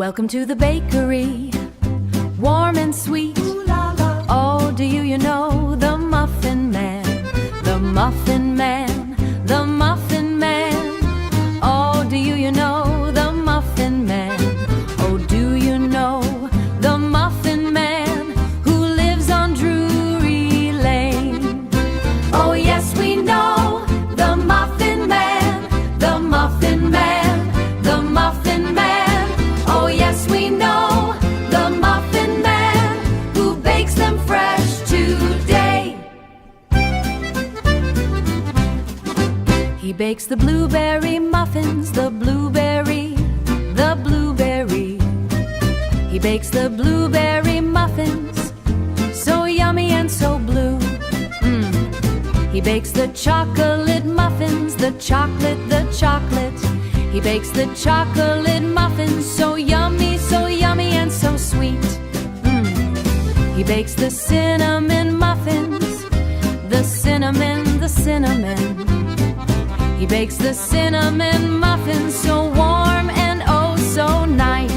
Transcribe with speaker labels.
Speaker 1: Welcome to the bakery, warm and sweet. Oh, do you know the Muffin Man, the Muffin Man, the Muffin Man? Oh, do you know the Muffin Man? Oh, do you know the Muffin Man who lives on Drury Lane? Oh, yes, we know the Muffin Man, the Muffin Man, the Muffin Man. Oh, yes, we know the Muffin Man who bakes them fresh today. He bakes the blueberry muffins, the blueberry, the blueberry. He bakes the blueberry muffins, so yummy and so blue. He bakes the chocolate muffins, the chocolate, the chocolate. He bakes the chocolate muffins, so yummy and so sweet. He bakes the cinnamon muffins, the cinnamon, the cinnamon. He bakes the cinnamon muffins, so warm and oh so nice.